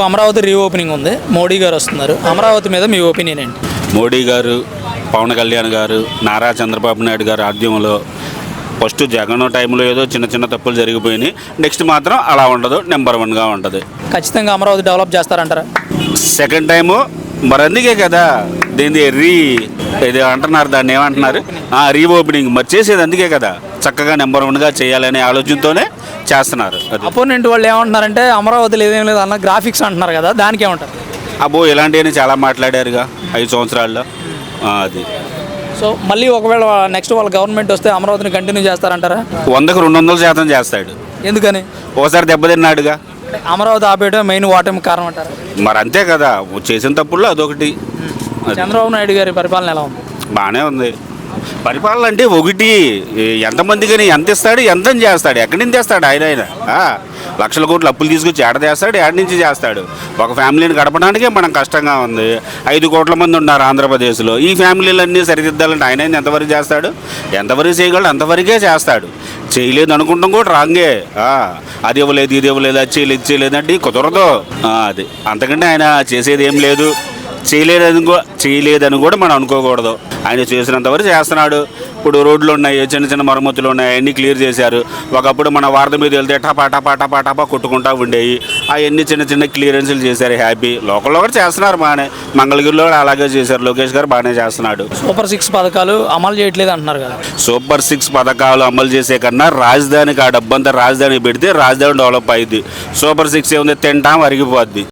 Amaravati reopening ఉంది, మోడీ గారు వస్తున్నారు. అమరావతి మీద మీ ఒపీనియన్ ఏంటి? మోడీ గారు, పవన్ కళ్యాణ్ గారు, నారా చంద్రబాబు నాయుడు గారు ఆధ్వర్యంలో ఫస్ట్ జగన్ టైంలో ఏదో చిన్న చిన్న తప్పులు జరిగిపోయినాయి. నెక్స్ట్ మాత్రం అలా ఉండదు, నెంబర్ వన్గా ఉంటుంది. ఖచ్చితంగా అమరావతి డెవలప్ చేస్తారంటారా? సెకండ్ టైము మరి అందుకే కదా దీన్ని ఇది అంటున్నారు, దాన్ని ఏమంటున్నారు, రీఓపెనింగ్ మరి చేసేది అందుకే కదా, చక్కగా నెంబర్ వన్గా చేయాలనే ఆలోచనతోనే చేస్తున్నారు. అది అపోనెంట్ వాళ్ళు ఏమంటున్నారంటే అమరావతిలో ఏదేం లేదు అన్న గ్రాఫిక్స్ అంటున్నారు కదా, దానికి ఏమంటారు? అబ్బో ఇలాంటివన్నీ చాలా మాట్లాడారుగా 5 సంవత్సరాల్లో. అది సో మళ్ళీ ఒకవేళ నెక్స్ట్ వాళ్ళ గవర్నమెంట్ వస్తే అమరావతిని కంటిన్యూ చేస్తారంటారా? 100కు 200% చేస్తాడు. ఎందుకని? ఓసారి దెబ్బతిన్నాడుగా. అమరావతి ఆపేయడం మెయిన్ ఓటమి కారణం అంటారు. మరి అంతే కదా, చేసిన తప్పుల్లో అదొకటి. చంద్రబాబు నాయుడు గారి పరిపాలన ఎలా ఉంది? బాగానే ఉంది. పరిపాలన అంటే ఒకటి, ఎంతమందికని ఎంత ఇస్తాడు, ఎంత చేస్తాడు, ఎక్కడి నుంచి చేస్తాడు ఆయన లక్షల కోట్లు అప్పులు తీసుకొచ్చి ఏడ చేస్తాడు, ఏడ నుంచి చేస్తాడు. ఒక ఫ్యామిలీని గడపడానికే మనం కష్టంగా ఉంది. 5 కోట్ల మంది ఉన్నారు ఆంధ్రప్రదేశ్లో. ఈ ఫ్యామిలీలన్నీ సరిదిద్దాలంటే ఆయన ఎంతవరకు చేస్తాడు? ఎంతవరకు చేయగలడు అంతవరకే చేస్తాడు. చేయలేదు అనుకుంటాం కూడా రాంగే. అది ఇవ్వలేదు, ఇది ఇవ్వలేదు, అది చేయలేదు, ఇది చేయలేదు అంటే కుదరదు. అది అంతకంటే ఆయన చేసేది ఏం లేదు. చేయలేదని కూడా మనం అనుకోకూడదు. ఆయన చేసినంత వరకు చేస్తున్నాడు. ఇప్పుడు రోడ్లు ఉన్నాయి, చిన్న చిన్న మరమ్మతులు ఉన్నాయి, అవన్నీ క్లియర్ చేశారు. ఒకప్పుడు మన వారధి మీద వెళ్తే టపా టపా టపా టపా కొట్టుకుంటా ఉండేవి. అవన్నీ చిన్న చిన్న క్లియరెన్స్లు చేశారు. హ్యాపీ. లోకల్లో కూడా చేస్తున్నారు బాగానే. మంగళగిరిలో కూడా అలాగే చేశారు. లోకేష్ గారు బాగానే చేస్తున్నాడు. సూపర్ 6 పథకాలు అమలు చేయట్లేదు అంటున్నారు కదా. సూపర్ 6 పథకాలు అమలు చేసే కన్నా రాజధానికి ఆ డబ్బంతా రాజధానికి పెడితే రాజధాని డెవలప్ అయ్యింది. సూపర్ 6 ఏముంది, తింటాం అరిగిపోద్ది.